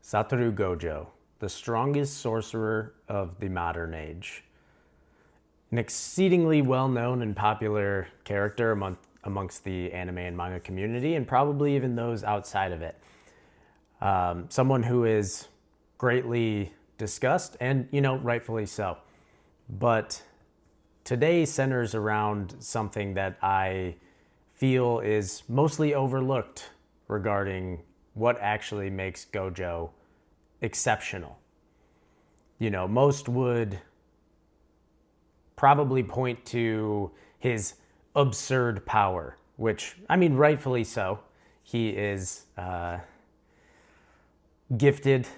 Satoru Gojo, the strongest sorcerer of the modern age. An exceedingly well-known and popular character amongst the anime and manga community, and probably even those outside of it. Someone who is greatly discussed, and rightfully so. But today centers around something that I feel is mostly overlooked regarding what actually makes Gojo exceptional. Most would probably point to his absurd power, which, rightfully so. He is gifted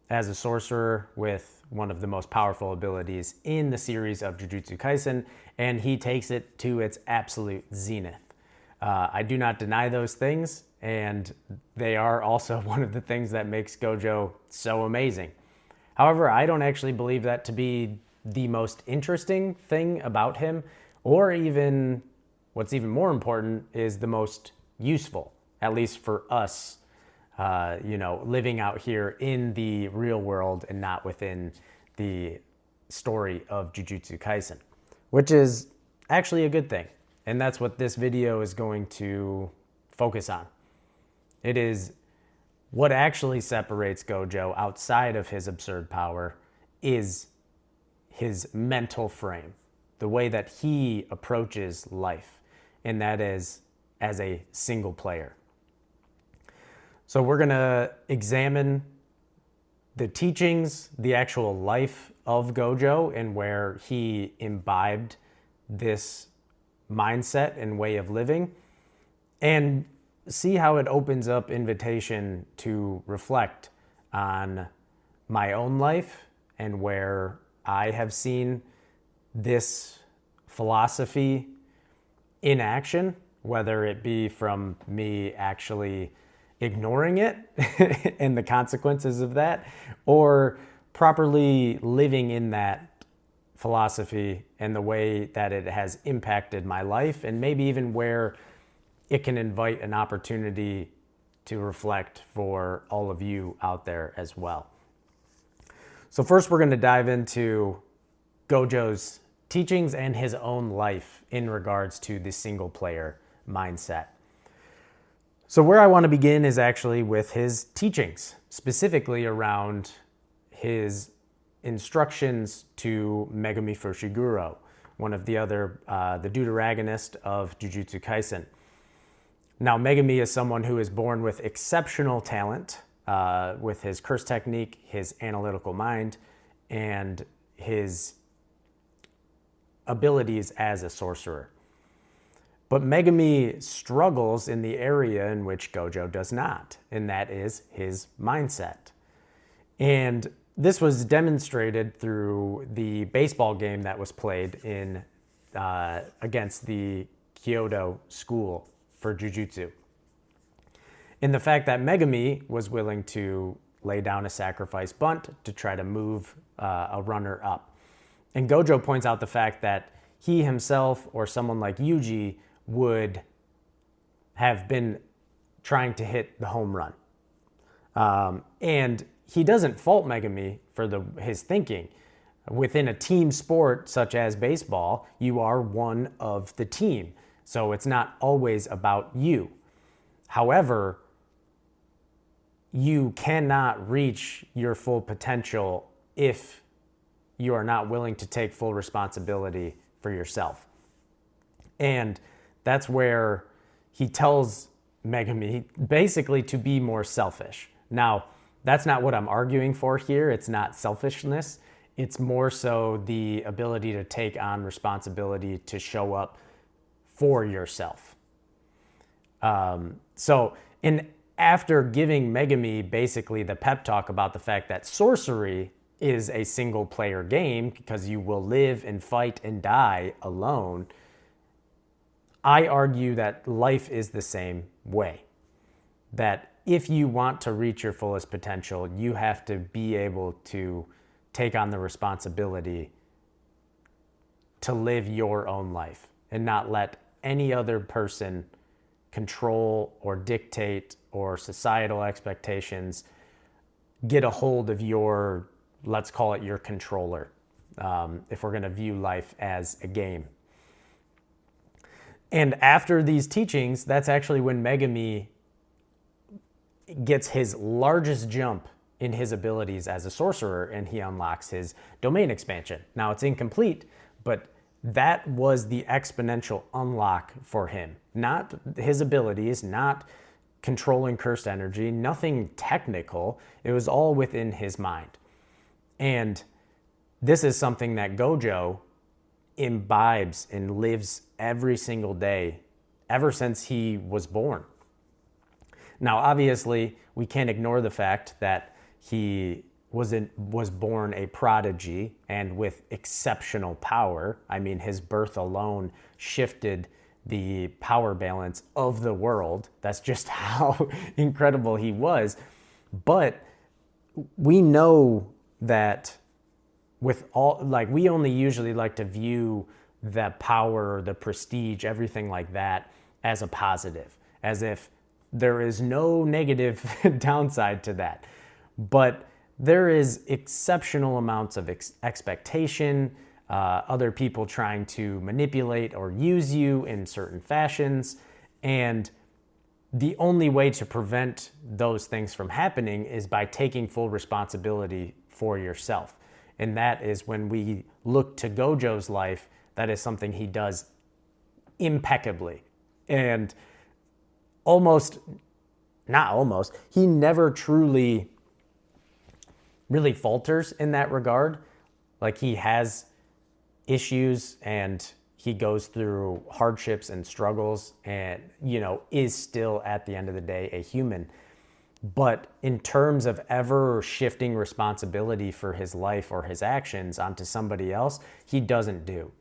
as a sorcerer with one of the most powerful abilities in the series of Jujutsu Kaisen, and he takes it to its absolute zenith. I do not deny those things, and they are also one of the things that makes Gojo so amazing. However, I don't actually believe that to be the most interesting thing about him, or even what's even more important is the most useful, at least for us, living out here in the real world and not within the story of Jujutsu Kaisen, which is actually a good thing. And that's what this video is going to focus on. It is what actually separates Gojo outside of his absurd power is his mental frame, the way that he approaches life, and that is as a single player. So we're going to examine the teachings, the actual life of Gojo, and where he imbibed this mindset and way of living, and see how it opens up invitation to reflect on my own life and where I have seen this philosophy in action, whether it be from me actually ignoring it and the consequences of that, or properly living in that philosophy and the way that it has impacted my life, and maybe even where it can invite an opportunity to reflect for all of you out there as well. So first, we're going to dive into Gojo's teachings and his own life in regards to the single player mindset. So where I want to begin is actually with his teachings, specifically around his instructions to Megumi Fushiguro, one of the other, the deuteragonist of Jujutsu Kaisen. Now, Megumi is someone who is born with exceptional talent, with his curse technique, his analytical mind, and his abilities as a sorcerer. But Megumi struggles in the area in which Gojo does not, and that is his mindset. And this was demonstrated through the baseball game that was played in against the Kyoto school for Jujutsu. In the fact that Megumi was willing to lay down a sacrifice bunt to try to move a runner up. And Gojo points out the fact that he himself or someone like Yuji would have been trying to hit the home run. And he doesn't fault Megumi for his thinking. Within a team sport such as baseball, you are one of the team. So it's not always about you. However, you cannot reach your full potential if you are not willing to take full responsibility for yourself. And that's where he tells Megumi basically to be more selfish. Now, that's not what I'm arguing for here. It's not selfishness. It's more so the ability to take on responsibility to show up for yourself. After giving Megumi basically the pep talk about the fact that sorcery is a single player game because you will live and fight and die alone, I argue that life is the same way. That if you want to reach your fullest potential, you have to be able to take on the responsibility to live your own life and not let any other person control or dictate or societal expectations get a hold of your, let's call it your controller, if we're going to view life as a game. And after these teachings, that's actually when Megami gets his largest jump in his abilities as a sorcerer, and he unlocks his domain expansion. Now, it's incomplete, but that was the exponential unlock for him. Not his abilities, not controlling cursed energy, nothing technical. It was all within his mind. And this is something that Gojo imbibes and lives every single day ever since he was born. Now, obviously, we can't ignore the fact that he was born a prodigy and with exceptional power. I mean, his birth alone shifted the power balance of the world. That's just how incredible he was. But we know that with all, like, we only usually like to view the power, the prestige, everything like that as a positive, as if there is no negative downside to that. But there is exceptional amounts of expectation, other people trying to manipulate or use you in certain fashions. And the only way to prevent those things from happening is by taking full responsibility for yourself. And that is when we look to Gojo's life, that is something he does impeccably. And he never truly really falters in that regard. Like, he has issues and he goes through hardships and struggles and, is still at the end of the day a human. But in terms of ever shifting responsibility for his life or his actions onto somebody else, he doesn't do.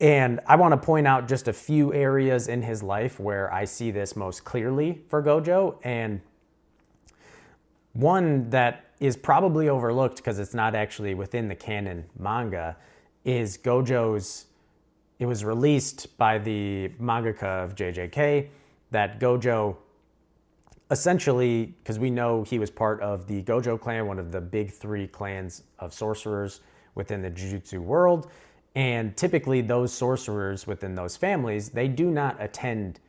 And I want to point out just a few areas in his life where I see this most clearly for Gojo. And one that is probably overlooked because it's not actually within the canon manga is Gojo's, it was released by the mangaka of JJK that Gojo essentially, because we know he was part of the Gojo clan, one of the big three clans of sorcerers within the Jujutsu world. And typically those sorcerers within those families, they do not attend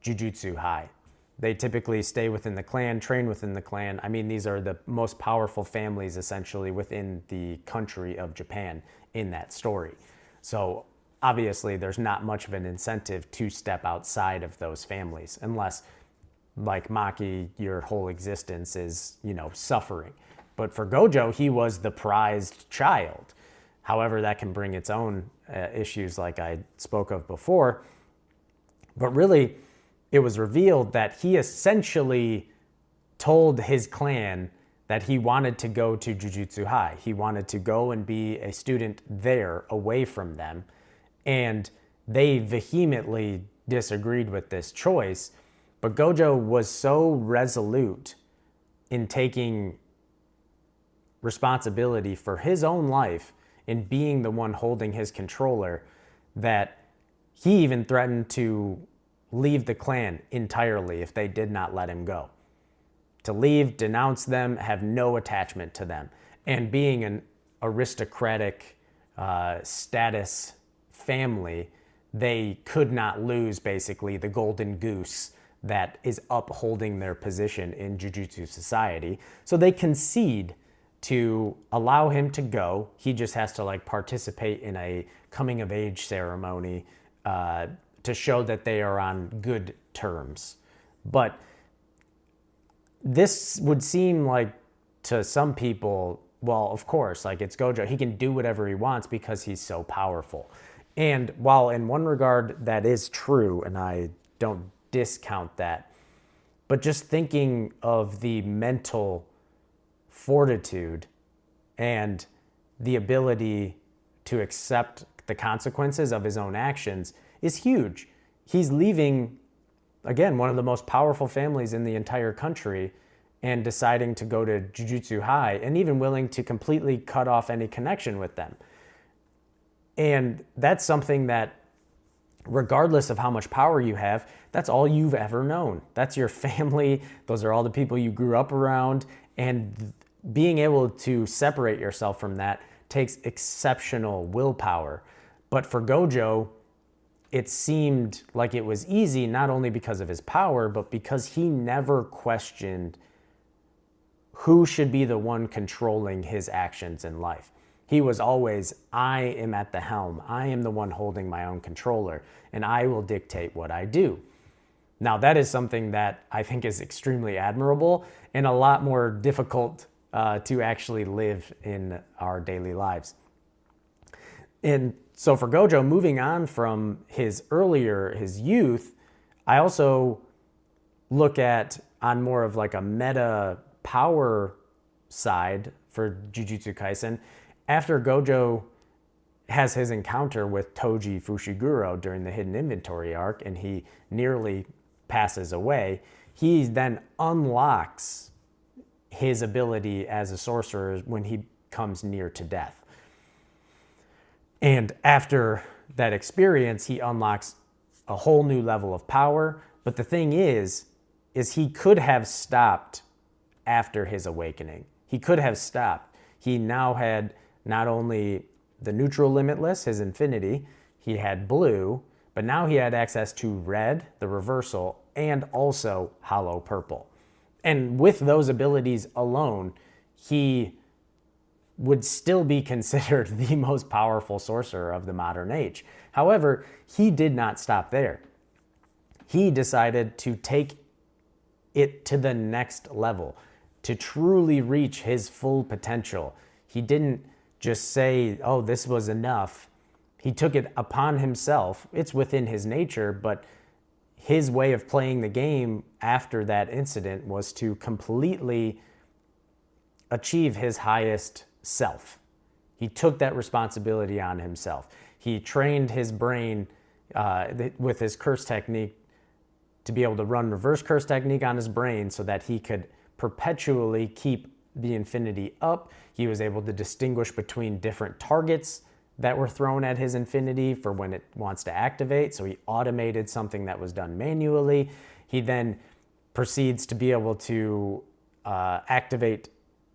Jujutsu High. They typically stay within the clan, train within the clan. I mean, these are the most powerful families essentially within the country of Japan in that story. So obviously there's not much of an incentive to step outside of those families unless, like Maki, your whole existence is, suffering. But for Gojo, he was the prized child. However, that can bring its own issues like I spoke of before. But really, it was revealed that he essentially told his clan that he wanted to go to Jujutsu High. He wanted to go and be a student there, away from them. And they vehemently disagreed with this choice. But Gojo was so resolute in taking responsibility for his own life, in being the one holding his controller, that he even threatened to leave the clan entirely if they did not let him go. To leave, denounce them, have no attachment to them. And being an aristocratic status family, they could not lose basically the golden goose that is upholding their position in Jujutsu society. So they concede to allow him to go. He just has to participate in a coming of age ceremony to show that they are on good terms. But this would seem like to some people, well, of course, it's Gojo. He can do whatever he wants because he's so powerful. And while in one regard that is true, and I don't discount that, but just thinking of the mental fortitude and the ability to accept the consequences of his own actions is huge. He's leaving, again, one of the most powerful families in the entire country and deciding to go to Jujutsu High and even willing to completely cut off any connection with them. And that's something that, regardless of how much power you have, that's all you've ever known. That's your family. Those are all the people you grew up around. And being able to separate yourself from that takes exceptional willpower. But for Gojo, it seemed like it was easy, not only because of his power, but because he never questioned who should be the one controlling his actions in life. He was always, I am at the helm. I am the one holding my own controller, and I will dictate what I do. Now, that is something that I think is extremely admirable and a lot more difficult to actually live in our daily lives. And so for Gojo, moving on from his youth, I also look at on more of like a meta power side for Jujutsu Kaisen. After Gojo has his encounter with Toji Fushiguro during the Hidden Inventory arc and he nearly passes away, he then unlocks his ability as a sorcerer when he comes near to death. And after that experience, he unlocks a whole new level of power. But the thing is he could have stopped after his awakening. He could have stopped. He now had not only the neutral limitless, his infinity, he had blue, but now he had access to red, the reversal, and also hollow purple. And with those abilities alone, he would still be considered the most powerful sorcerer of the modern age. However, he did not stop there. He decided to take it to the next level, to truly reach his full potential. He didn't just say, oh, this was enough. He took it upon himself. It's within his nature, but his way of playing the game after that incident was to completely achieve his highest self. He took that responsibility on himself. He trained his brain with his curse technique to be able to run reverse curse technique on his brain so that he could perpetually keep the infinity up. He was able to distinguish between different targets that were thrown at his infinity for when it wants to activate. So he automated something that was done manually. He then proceeds to be able to activate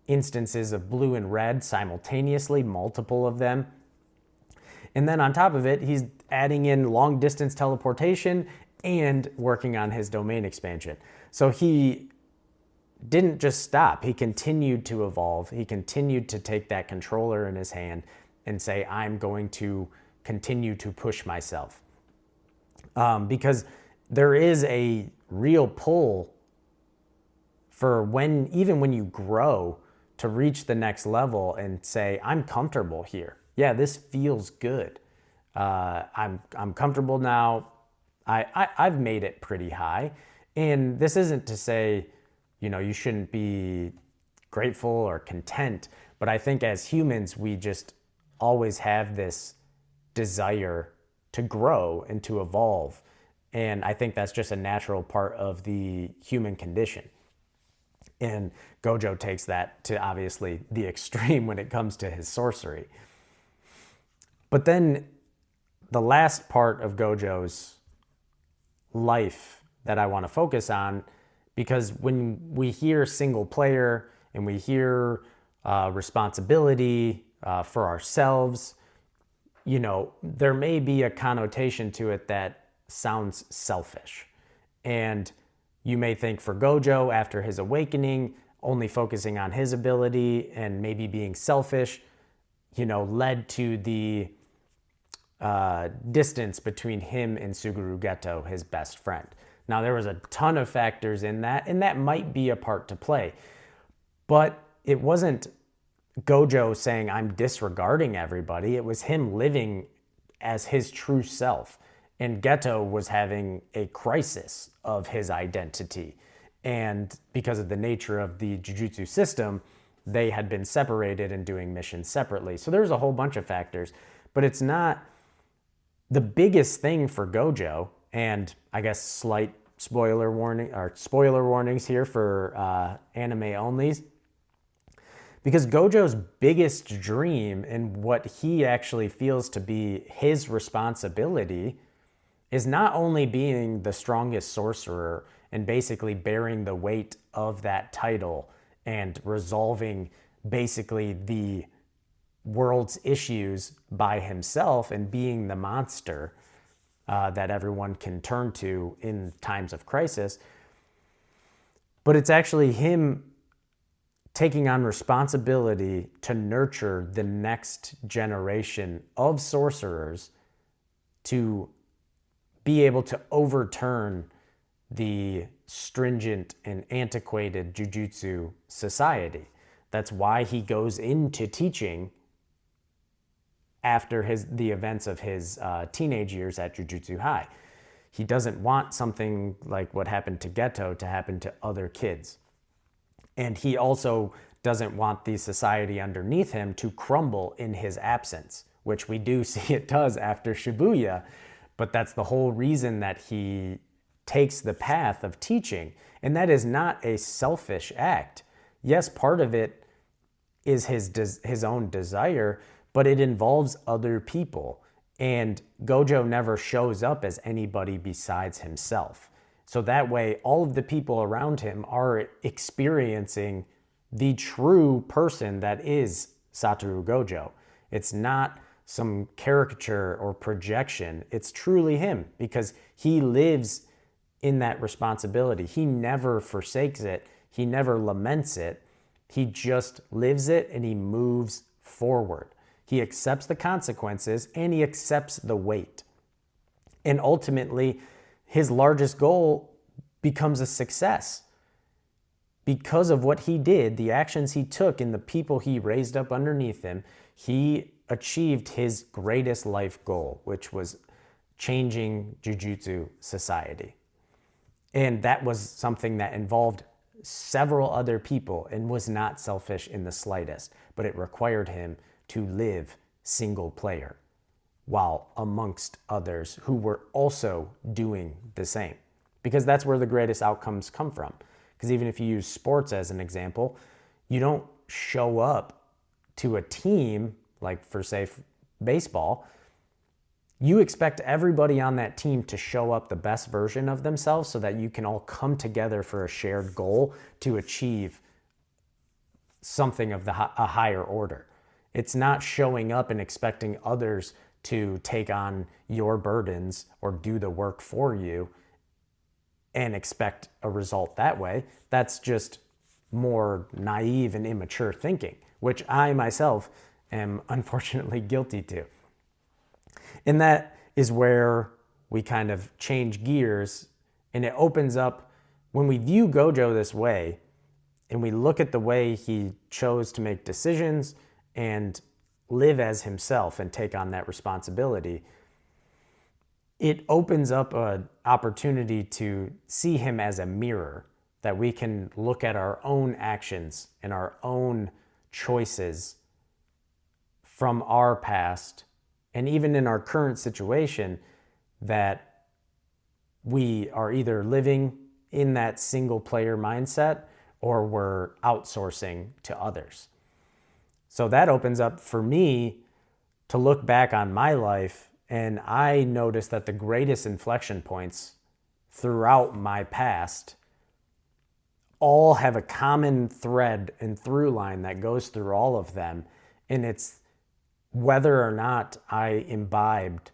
instances of blue and red simultaneously, multiple of them. And then on top of it, he's adding in long distance teleportation and working on his domain expansion. So he didn't just stop. He continued to evolve. He continued to take that controller in his hand and say, I'm going to continue to push myself. Because there is a real pull for even when you grow to reach the next level and say, I'm comfortable here. Yeah, this feels good. I'm comfortable now. I've made it pretty high. And this isn't to say, you shouldn't be grateful or content. But I think as humans, we just always have this desire to grow and to evolve. And I think that's just a natural part of the human condition. And Gojo takes that to obviously the extreme when it comes to his sorcery. But then the last part of Gojo's life that I want to focus on, because when we hear single player and we hear responsibility for ourselves, there may be a connotation to it that sounds selfish. And you may think for Gojo, after his awakening, only focusing on his ability and maybe being selfish, led to the distance between him and Suguru Geto, his best friend. Now, there was a ton of factors in that, and that might be a part to play. But it wasn't Gojo saying, I'm disregarding everybody. It was him living as his true self. And Geto was having a crisis of his identity. And because of the nature of the Jujutsu system, they had been separated and doing missions separately. So there's a whole bunch of factors. But it's not the biggest thing for Gojo, and I guess slight spoiler warnings here for anime onlys, because Gojo's biggest dream and what he actually feels to be his responsibility is not only being the strongest sorcerer and basically bearing the weight of that title and resolving basically the world's issues by himself and being the monster that everyone can turn to in times of crisis. But it's actually him taking on responsibility to nurture the next generation of sorcerers to be able to overturn the stringent and antiquated jujutsu society. That's why he goes into teaching after the events of his teenage years at Jujutsu High. He doesn't want something like what happened to Geto to happen to other kids. And he also doesn't want the society underneath him to crumble in his absence, which we do see it does after Shibuya. But that's the whole reason that he takes the path of teaching. And that is not a selfish act. Yes, part of it is his own desire, but it involves other people. And Gojo never shows up as anybody besides himself. So that way, all of the people around him are experiencing the true person that is Satoru Gojo. It's not some caricature or projection. It's truly him, because he lives in that responsibility. He never forsakes it. He never laments it. He just lives it and he moves forward. He accepts the consequences and he accepts the weight. And ultimately, his largest goal becomes a success. Because of what he did, the actions he took, and the people he raised up underneath him, he achieved his greatest life goal, which was changing Jujutsu society. And that was something that involved several other people and was not selfish in the slightest, but it required him to live single player while amongst others who were also doing the same, because that's where the greatest outcomes come from. Because even if you use sports as an example, you don't show up to a team, like for say baseball, you expect everybody on that team to show up the best version of themselves so that you can all come together for a shared goal to achieve something of a higher order. It's not showing up and expecting others to take on your burdens or do the work for you and expect a result that way. That's just more naive and immature thinking, which I myself am unfortunately guilty to. And that is where we kind of change gears, and it opens up, when we view Gojo this way and we look at the way he chose to make decisions and live as himself and take on that responsibility, it opens up an opportunity to see him as a mirror, that we can look at our own actions and our own choices from our past, and even in our current situation, that we are either living in that single player mindset or we're outsourcing to others. So that opens up for me to look back on my life, and I noticed that the greatest inflection points throughout my past all have a common thread and through line that goes through all of them. And it's whether or not I imbibed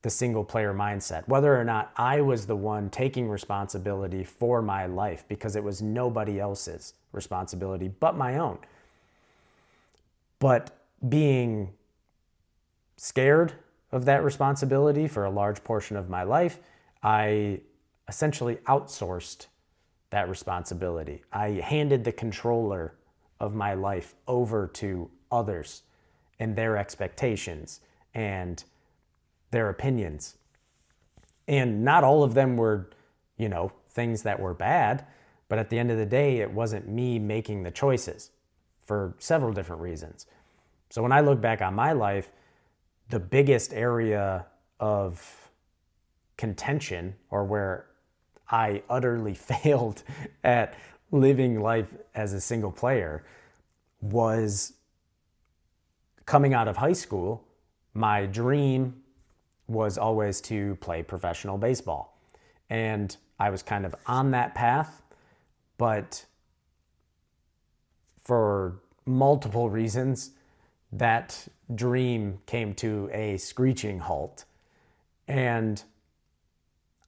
the single player mindset, whether or not I was the one taking responsibility for my life, because it was nobody else's responsibility but my own. But being scared of that responsibility for a large portion of my life, I essentially outsourced that responsibility. I handed the controller of my life over to others and their expectations and their opinions. And not all of them were, things that were bad, but at the end of the day, it wasn't me making the choices for several different reasons. So when I look back on my life, the biggest area of contention, or where I utterly failed at living life as a single player, was coming out of high school. My dream was always to play professional baseball. And I was kind of on that path, but for multiple reasons, that dream came to a screeching halt. And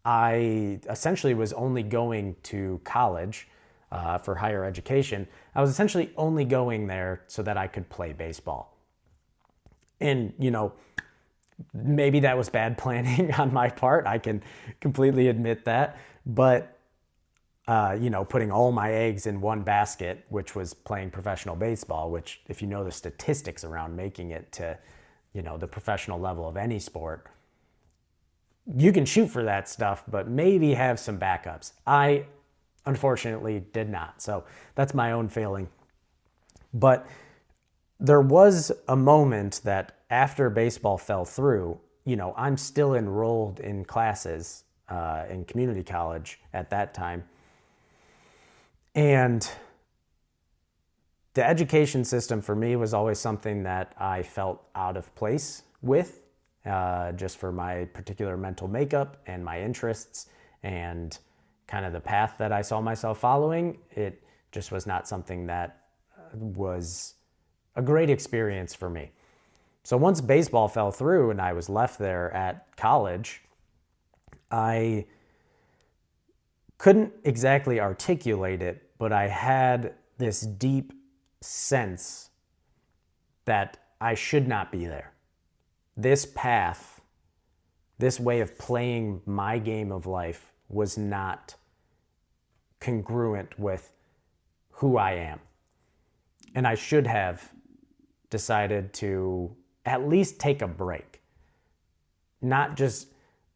I essentially was only going to college for higher education. I was essentially only going there so that I could play baseball. And, maybe that was bad planning on my part. I can completely admit that. But, putting all my eggs in one basket, which was playing professional baseball, which, if you know the statistics around making it to, the professional level of any sport, you can shoot for that stuff, but maybe have some backups. I, unfortunately, did not. So that's my own failing. But there was a moment that after baseball fell through, I'm still enrolled in classes in community college at that time. And the education system for me was always something that I felt out of place with, just for my particular mental makeup and my interests and kind of the path that I saw myself following. It just was not something that was a great experience for me. So once baseball fell through and I was left there at college, I couldn't exactly articulate it, but I had this deep sense that I should not be there. This path, this way of playing my game of life was not congruent with who I am. And I should have decided to at least take a break. Not just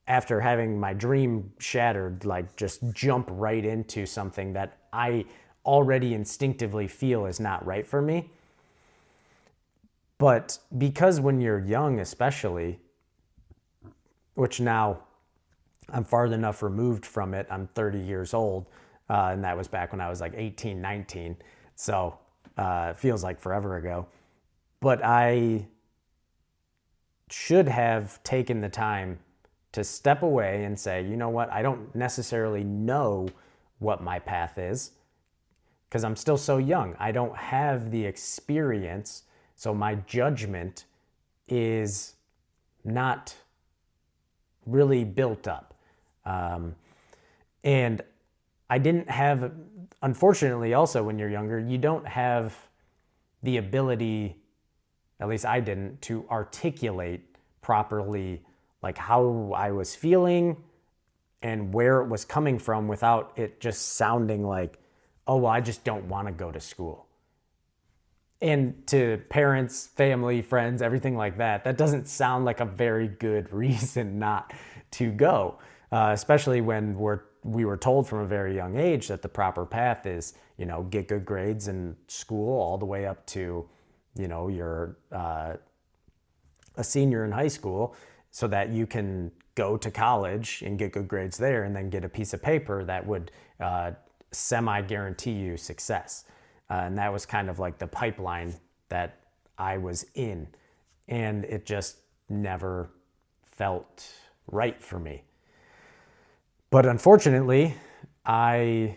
after having my dream shattered, like just jump right into something that I already instinctively feel is not right for me. But because when you're young, especially, which now I'm far enough removed from it, I'm 30 years old, and that was back when I was like 18, 19. So it feels like forever ago. But I should have taken the time to step away and say, you know what, I don't necessarily know what my path is because I'm still so young. I don't have the experience, so my judgment is not really built up. And I didn't have, unfortunately also when you're younger, you don't have the ability, at least I didn't, to articulate properly like how I was feeling and where it was coming from without it just sounding like, oh, well, I just don't want to go to school. And to parents, family, friends, everything like that, that doesn't sound like a very good reason not to go, especially when we were told from a very young age that the proper path is, get good grades in school all the way up to, you're a senior in high school so that you can go to college and get good grades there and then get a piece of paper that would semi-guarantee you success. And that was kind of like the pipeline that I was in. And it just never felt right for me. But unfortunately, and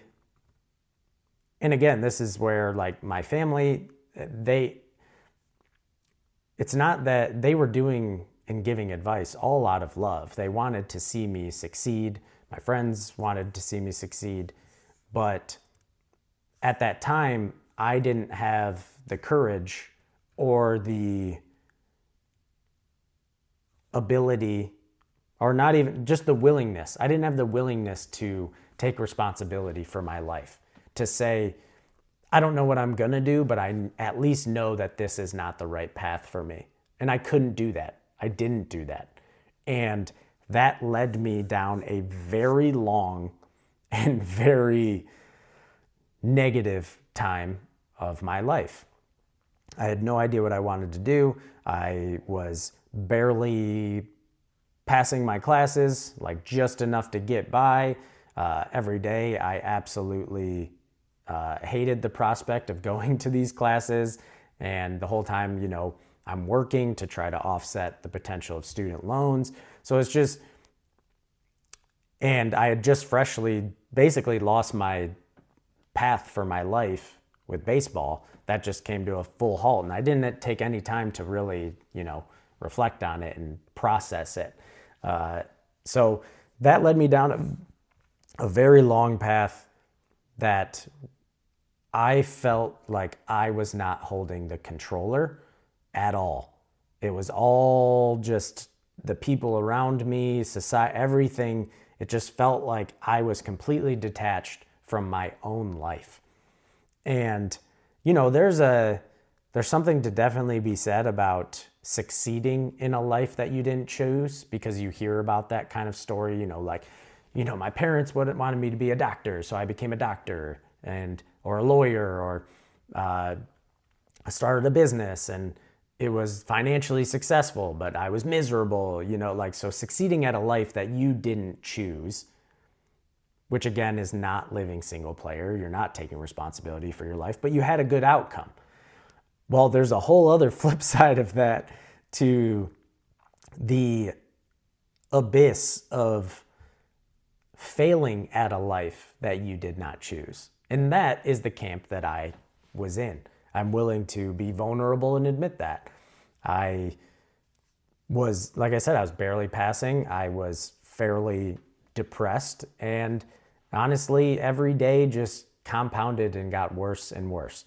again, this is where like my family, it's not that they were doing and giving advice all out of love. They wanted to see me succeed. My friends wanted to see me succeed. But at that time, I didn't have the courage or the ability, or not even just the willingness. I didn't have the willingness to take responsibility for my life, to say, I don't know what I'm going to do, but I at least know that this is not the right path for me. And I couldn't do that. I didn't do that. And that led me down a very long and very negative time of my life. I had no idea what I wanted to do. I was barely passing my classes, like just enough to get by. Every day I absolutely hated the prospect of going to these classes. And the whole time, I'm working to try to offset the potential of student loans. So it's just, and I had just freshly basically lost my path for my life with baseball, that just came to a full halt. And I didn't take any time to really, reflect on it and process it. So that led me down a very long path that I felt like I was not holding the controller at all. It was all just the people around me, society, everything. It just felt like I was completely detached from my own life. And, there's something to definitely be said about succeeding in a life that you didn't choose, because you hear about that kind of story, my parents wanted me to be a doctor, so I became a doctor, or a lawyer, or I started a business and it was financially successful, but I was miserable, so succeeding at a life that you didn't choose, which again is not living single player. You're not taking responsibility for your life, but you had a good outcome. Well, there's a whole other flip side of that to the abyss of failing at a life that you did not choose. And that is the camp that I was in. I'm willing to be vulnerable and admit that. I was, like I said, I was barely passing. I was fairly depressed. And honestly, every day just compounded and got worse and worse.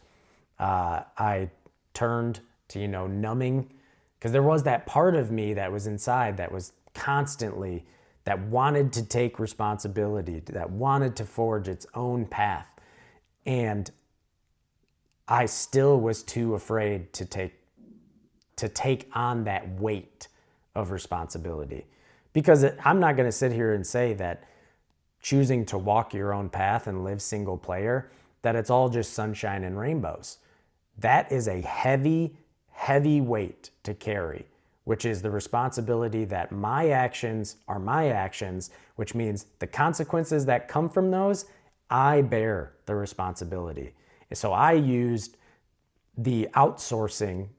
I turned to, numbing, because there was that part of me that was inside that was constantly, that wanted to take responsibility, that wanted to forge its own path. And I still was too afraid to take on that weight of responsibility. Because I'm not going to sit here and say that choosing to walk your own path and live single player, that it's all just sunshine and rainbows. That is a heavy, heavy weight to carry, which is the responsibility that my actions are my actions, which means the consequences that come from those, I bear the responsibility. So I used the outsourcing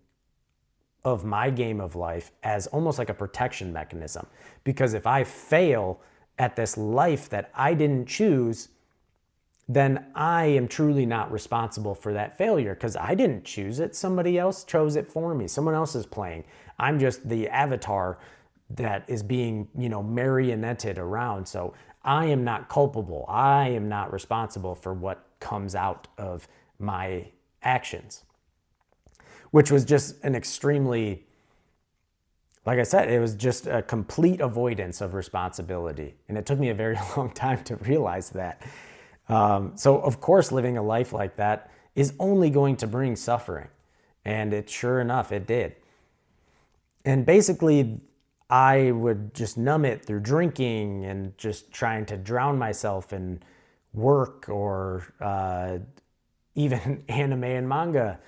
of my game of life as almost like a protection mechanism. Because if I fail at this life that I didn't choose, then I am truly not responsible for that failure, because I didn't choose it. Somebody else chose it for me. Someone else is playing. I'm just the avatar that is being, marionetted around. So I am not culpable. I am not responsible for what comes out of my actions, which was just an extremely, like I said, it was just a complete avoidance of responsibility. And it took me a very long time to realize that. So of course, living a life like that is only going to bring suffering. And sure enough, it did. And basically, I would just numb it through drinking and just trying to drown myself in work, or even anime and manga,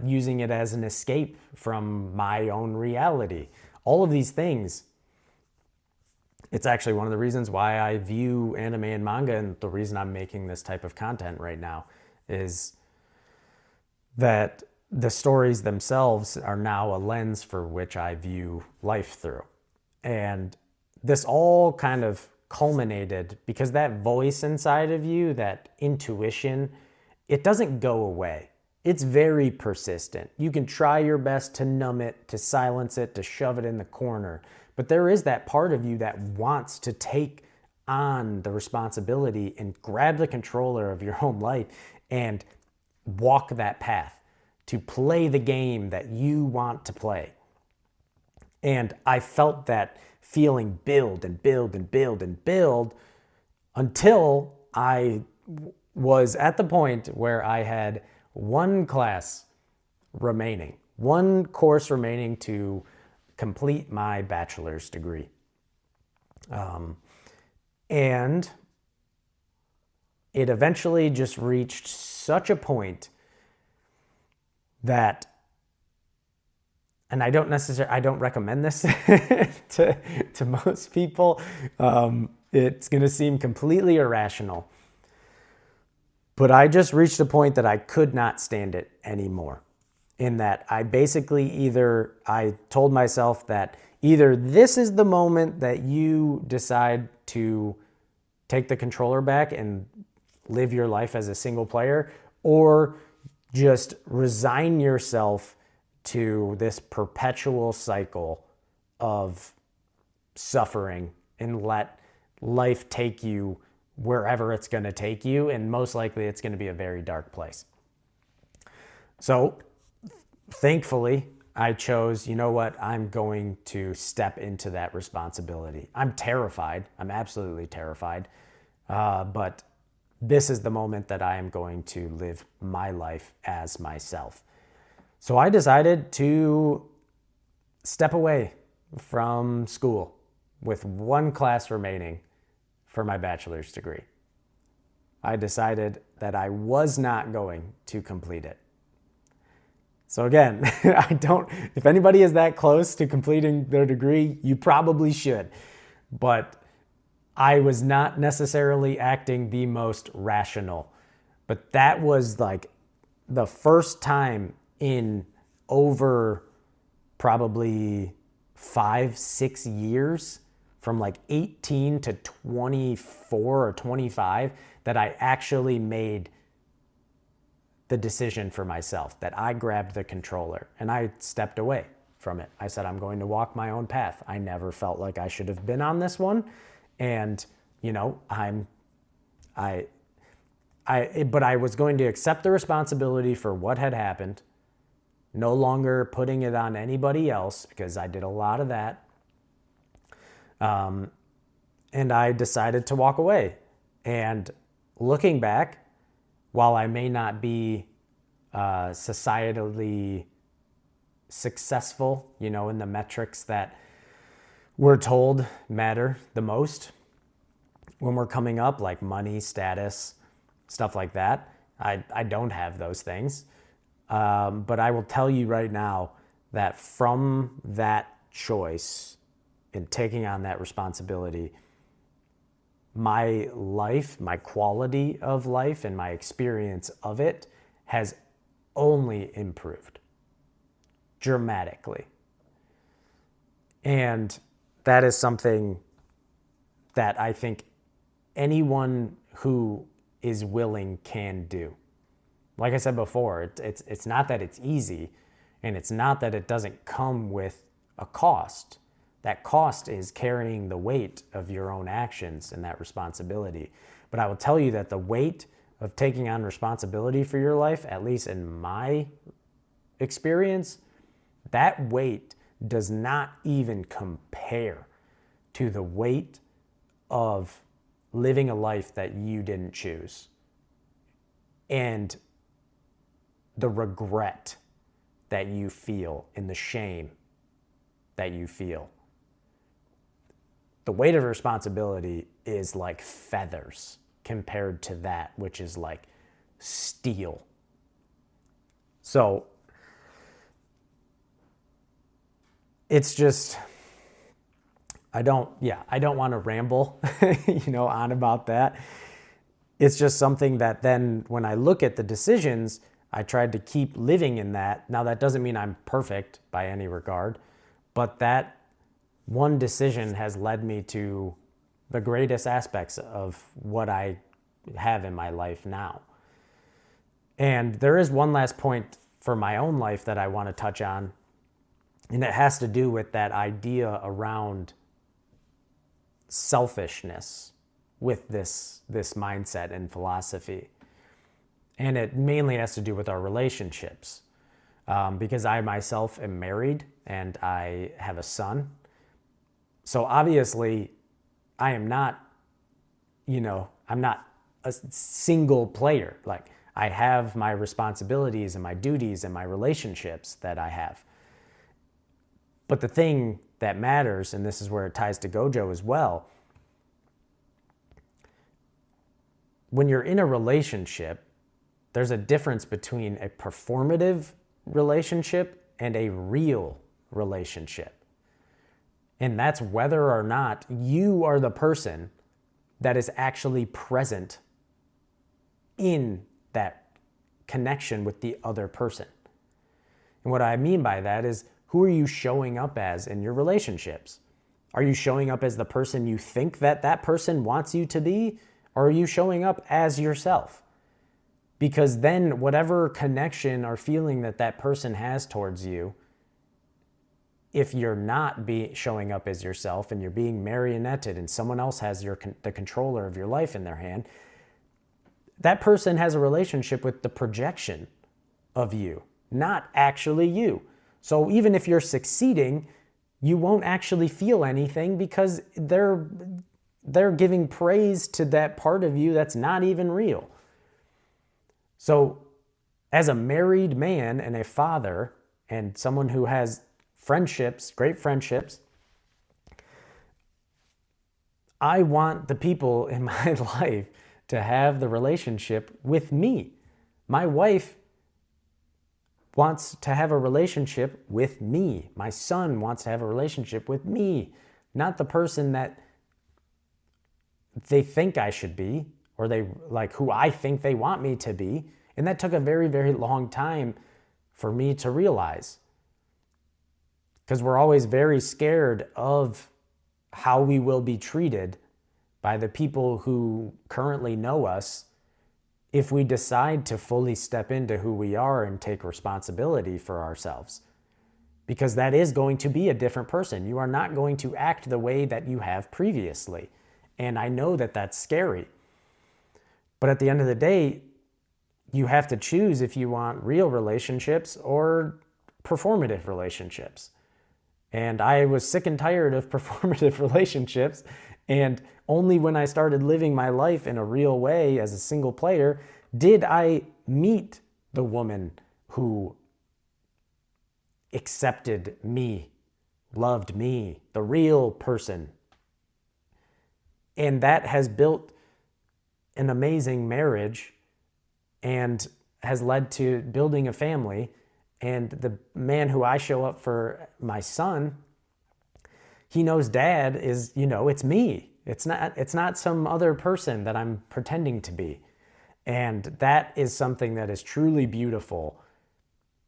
using it as an escape from my own reality. All of these things. It's actually one of the reasons why I view anime and manga, and the reason I'm making this type of content right now, is that the stories themselves are now a lens for which I view life through. And this all kind of culminated because that voice inside of you, that intuition, it doesn't go away. It's very persistent. You can try your best to numb it, to silence it, to shove it in the corner. But there is that part of you that wants to take on the responsibility and grab the controller of your own life and walk that path, to play the game that you want to play. And I felt that feeling build and build and build and build until I was at the point where I had one class remaining, one course remaining to complete my bachelor's degree. And it eventually just reached such a point that, and I don't recommend this to most people. It's going to seem completely irrational. But I just reached a point that I could not stand it anymore. In that I basically I told myself that either this is the moment that you decide to take the controller back and live your life as a single player, or just resign yourself to this perpetual cycle of suffering and let life take you wherever it's going to take you, and most likely it's going to be a very dark place. So thankfully, I chose, you know what, I'm going to step into that responsibility. I'm terrified. I'm absolutely terrified. But this is the moment that I am going to live my life as myself. So I decided to step away from school with one class remaining for my bachelor's degree. I decided that I was not going to complete it. So again, if anybody is that close to completing their degree, you probably should. But I was not necessarily acting the most rational. But that was like the first time in over probably 5-6 years, from like 18 to 24 or 25, that I actually made the decision for myself, that I grabbed the controller and I stepped away from it. I said, I'm going to walk my own path. I never felt like I should have been on this one. And, you know, but I was going to accept the responsibility for what had happened, no longer putting it on anybody else, because I did a lot of that. And I decided to walk away. And looking back, while I may not be societally successful, you know, in the metrics that we're told matter the most when we're coming up, like money, status, stuff like that, I don't have those things. But I will tell you right now that from that choice and taking on that responsibility, my life, my quality of life, and my experience of it has only improved dramatically. And that is something that I think anyone who is willing can do. Like I said before, it's not that it's easy, and it's not that it doesn't come with a cost. That cost is carrying the weight of your own actions and that responsibility. But I will tell you that the weight of taking on responsibility for your life, at least in my experience, that weight does not even compare to the weight of living a life that you didn't choose, and the regret that you feel and the shame that you feel. The weight of responsibility is like feathers compared to that, which is like steel. So it's just, I don't want to ramble, on about that. It's just something that then when I look at the decisions, I tried to keep living in that. Now that doesn't mean I'm perfect by any regard, but that one decision has led me to the greatest aspects of what I have in my life now. And there is one last point for my own life that I want to touch on, and it has to do with that idea around selfishness with this mindset and philosophy. And it mainly has to do with our relationships, because I myself am married and I have a son. So obviously I am not, I'm not a single player. Like, I have my responsibilities and my duties and my relationships that I have. But the thing that matters, and this is where it ties to Gojo as well, when you're in a relationship, there's a difference between a performative relationship and a real relationship. And that's whether or not you are the person that is actually present in that connection with the other person. And what I mean by that is, who are you showing up as in your relationships? Are you showing up as the person you think that person wants you to be? Or are you showing up as yourself? Because then whatever connection or feeling that that person has towards you, if you're not showing up as yourself and you're being marionetted and someone else has the controller of your life in their hand, that person has a relationship with the projection of you, not actually you. So even if you're succeeding, you won't actually feel anything because they're giving praise to that part of you that's not even real. So as a married man and a father and someone who has friendships, great friendships, I want the people in my life to have the relationship with me. My wife wants to have a relationship with me. My son wants to have a relationship with me, not the person that they think I should be, or they like who I think they want me to be. And that took a very, very long time for me to realize. Because we're always very scared of how we will be treated by the people who currently know us if we decide to fully step into who we are and take responsibility for ourselves. Because that is going to be a different person. You are not going to act the way that you have previously. And I know that that's scary. But at the end of the day, you have to choose if you want real relationships or performative relationships. And I was sick and tired of performative relationships. And only when I started living my life in a real way as a single player did I meet the woman who accepted me, loved me, the real person. And that has built an amazing marriage and has led to building a family. And the man who I show up for my son, he knows dad is, it's me. It's not some other person that I'm pretending to be. And that is something that is truly beautiful,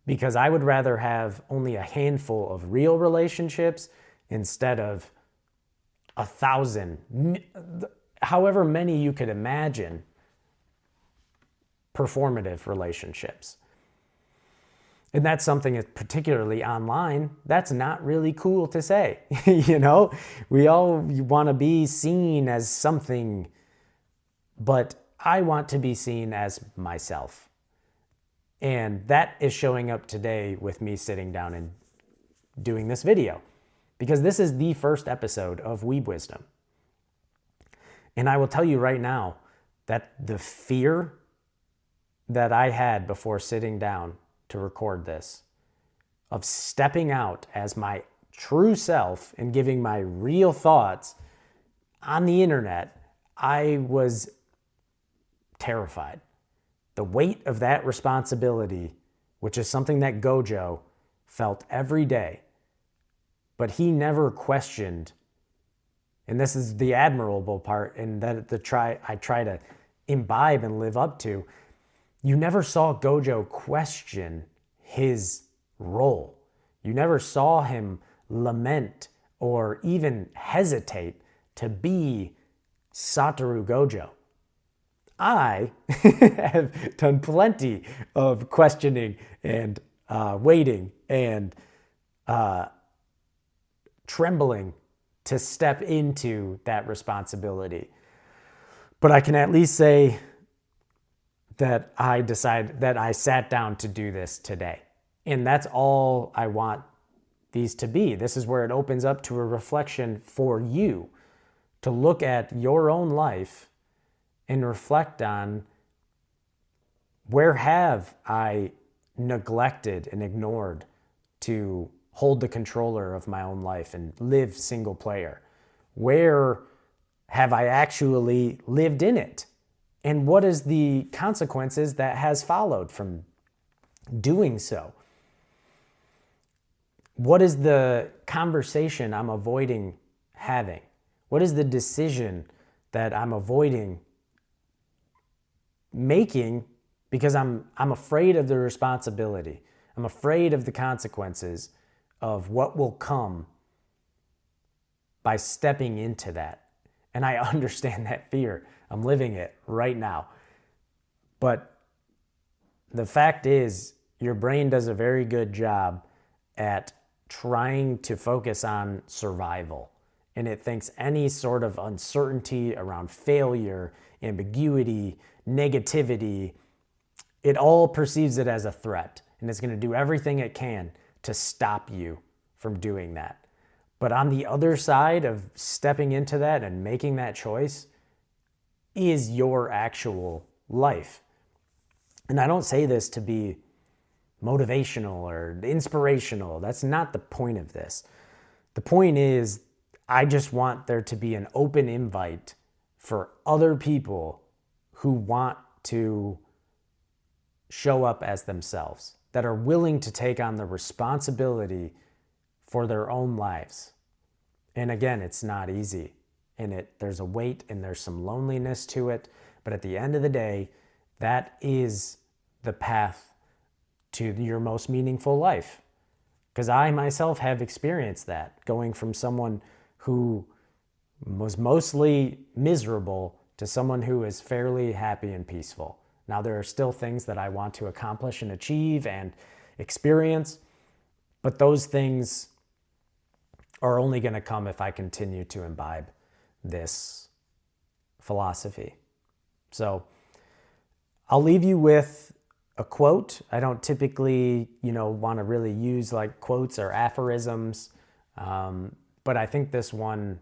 because I would rather have only a handful of real relationships instead of 1,000, however many you could imagine, performative relationships. And that's something that, particularly online, that's not really cool to say. We all want to be seen as something, but I want to be seen as myself. And that is showing up today with me sitting down and doing this video, because this is the first episode of Weeb Wisdom. And I will tell you right now that the fear that I had before sitting down to record this, of stepping out as my true self and giving my real thoughts on the internet, I was terrified. The weight of that responsibility, which is something that Gojo felt every day, but he never questioned. And this is the admirable part, and that I try to imbibe and live up to. You never saw Gojo question his role. You never saw him lament or even hesitate to be Satoru Gojo. I have done plenty of questioning and waiting and trembling to step into that responsibility. But I can at least say that I sat down to do this today. And that's all I want these to be. This is where it opens up to a reflection for you to look at your own life and reflect on, where have I neglected and ignored to hold the controller of my own life and live single player? Where have I actually lived in it? And what is the consequences that has followed from doing so? What is the conversation I'm avoiding having? What is the decision that I'm avoiding making because I'm afraid of the responsibility? I'm afraid of the consequences of what will come by stepping into that. And I understand that fear. I'm living it right now. But the fact is, your brain does a very good job at trying to focus on survival. And it thinks any sort of uncertainty around failure, ambiguity, negativity, it all perceives it as a threat. And it's going to do everything it can to stop you from doing that. But on the other side of stepping into that and making that choice is your actual life. And I don't say this to be motivational or inspirational. That's not the point of this. The point is, I just want there to be an open invite for other people who want to show up as themselves, that are willing to take on the responsibility for their own lives. And again, it's not easy. And there's a weight and there's some loneliness to it. But at the end of the day, that is the path to your most meaningful life. Because I myself have experienced that, going from someone who was mostly miserable to someone who is fairly happy and peaceful. Now, there are still things that I want to accomplish and achieve and experience, but those things are only going to come if I continue to imbibe this philosophy. So I'll leave you with a quote. I don't typically, want to really use like quotes or aphorisms, but I think this one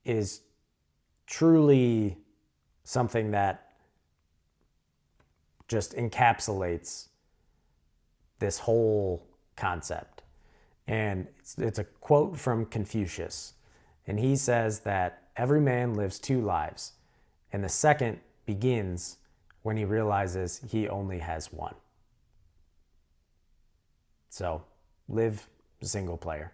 is truly something that just encapsulates this whole concept. And it's a quote from Confucius. And he says that every man lives two lives, and the second begins when he realizes he only has one. So live single player.